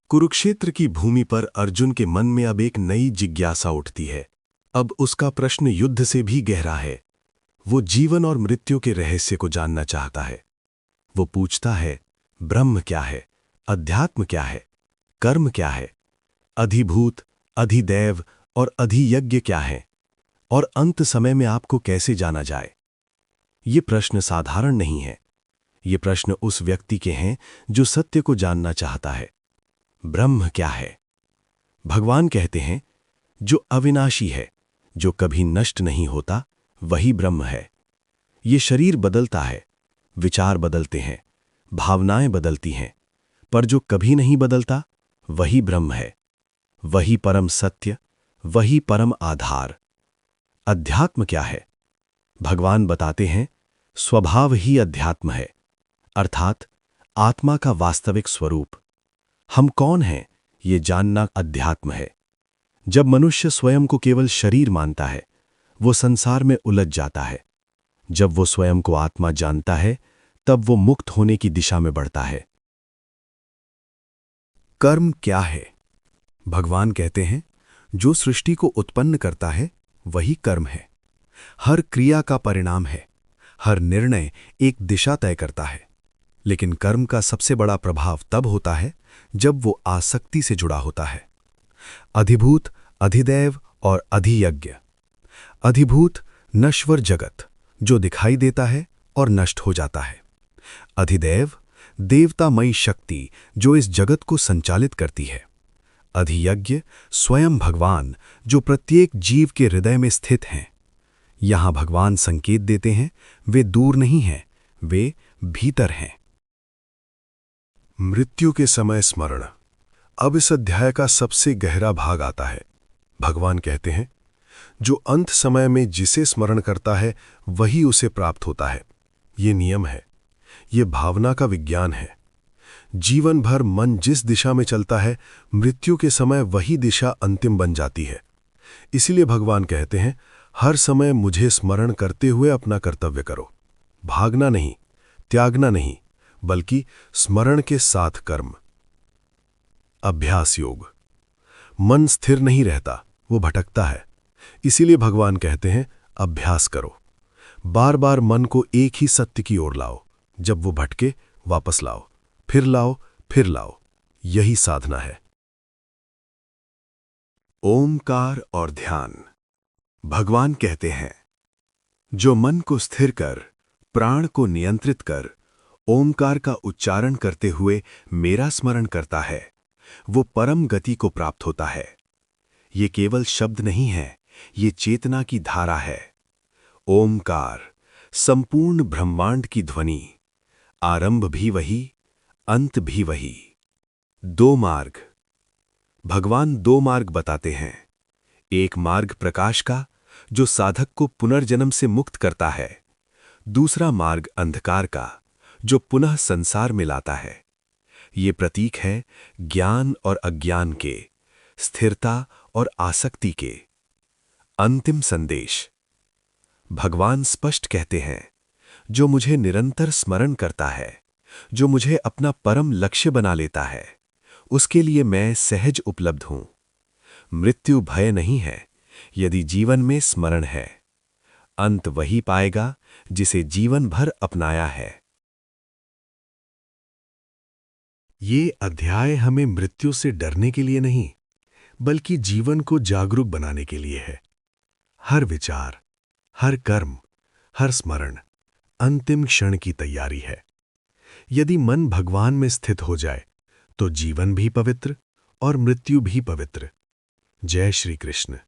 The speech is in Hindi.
कुरुक्षेत्र की भूमि पर अर्जुन के मन में अब एक नई जिज्ञासा उठती है। अब उसका प्रश्न युद्ध से भी गहरा है। वो जीवन और मृत्यु के रहस्य को जानना चाहता है। वो पूछता है, ब्रह्म क्या है, अध्यात्म क्या है, कर्म क्या है, अधिभूत, अधिदैव और अधियज्ञ क्या है, और अंत समय में आपको कैसे जाना जाए। ये प्रश्न साधारण नहीं है। ये प्रश्न उस व्यक्ति के हैं जो सत्य को जानना चाहता है। ब्रह्म क्या है? भगवान कहते हैं, जो अविनाशी है, जो कभी नष्ट नहीं होता, वही ब्रह्म है। ये शरीर बदलता है, विचार बदलते हैं, भावनाएं बदलती हैं, पर जो कभी नहीं बदलता, वही ब्रह्म है। वही परम सत्य, वही परम आधार। अध्यात्म क्या है? भगवान बताते हैं, स्वभाव ही अध्यात्म है, अर्थात आत्मा का वास्तविक स्वरूप। हम कौन हैं, ये जानना अध्यात्म है। जब मनुष्य स्वयं को केवल शरीर मानता है, वो संसार में उलझ जाता है। जब वो स्वयं को आत्मा जानता है, तब वो मुक्त होने की दिशा में बढ़ता है। कर्म क्या है? भगवान कहते हैं, जो सृष्टि को उत्पन्न करता है, वही कर्म है। हर क्रिया का परिणाम है। हर निर्णय एक दिशा तय करता है। लेकिन कर्म का सबसे बड़ा प्रभाव तब होता है जब वो आसक्ति से जुड़ा होता है। अधिभूत, अधिदैव और अधियज्ञ। अधिभूत नश्वर जगत, जो दिखाई देता है और नष्ट हो जाता है। अधिदैव देवतामयी शक्ति, जो इस जगत को संचालित करती है। अधियज्ञ स्वयं भगवान, जो प्रत्येक जीव के हृदय में स्थित हैं। यहां भगवान संकेत देते हैं, वे दूर नहीं हैं, वे भीतर हैं। मृत्यु के समय स्मरण। अब इस अध्याय का सबसे गहरा भाग आता है। भगवान कहते हैं, जो अंत समय में जिसे स्मरण करता है, वही उसे प्राप्त होता है। ये नियम है, ये भावना का विज्ञान है। जीवन भर मन जिस दिशा में चलता है, मृत्यु के समय वही दिशा अंतिम बन जाती है। इसीलिए भगवान कहते हैं, हर समय मुझे स्मरण करते हुए अपना कर्तव्य करो। भागना नहीं, त्यागना नहीं, बल्कि स्मरण के साथ कर्म। अभ्यास योग। मन स्थिर नहीं रहता, वो भटकता है। इसीलिए भगवान कहते हैं, अभ्यास करो। बार बार मन को एक ही सत्य की ओर लाओ। जब वो भटके, वापस लाओ, फिर लाओ, फिर लाओ। यही साधना है। ओमकार और ध्यान। भगवान कहते हैं, जो मन को स्थिर कर, प्राण को नियंत्रित कर, ओमकार का उच्चारण करते हुए मेरा स्मरण करता है, वो परम गति को प्राप्त होता है। ये केवल शब्द नहीं है, ये चेतना की धारा है। ओमकार संपूर्ण ब्रह्मांड की ध्वनि। आरंभ भी वही, अंत भी वही। दो मार्ग। भगवान दो मार्ग बताते हैं। एक मार्ग प्रकाश का, जो साधक को पुनर्जन्म से मुक्त करता है। दूसरा मार्ग अंधकार का, जो पुनः संसार में लाता है। ये प्रतीक है ज्ञान और अज्ञान के, स्थिरता और आसक्ति के। अंतिम संदेश। भगवान स्पष्ट कहते हैं, जो मुझे निरंतर स्मरण करता है, जो मुझे अपना परम लक्ष्य बना लेता है, उसके लिए मैं सहज उपलब्ध हूं। मृत्यु भय नहीं है, यदि जीवन में स्मरण है। अंत वही पाएगा जिसे जीवन भर अपनाया है। ये अध्याय हमें मृत्यु से डरने के लिए नहीं, बल्कि जीवन को जागरूक बनाने के लिए है। हर विचार, हर कर्म, हर स्मरण अंतिम क्षण की तैयारी है। यदि मन भगवान में स्थित हो जाए, तो जीवन भी पवित्र और मृत्यु भी पवित्र। जय श्री कृष्ण।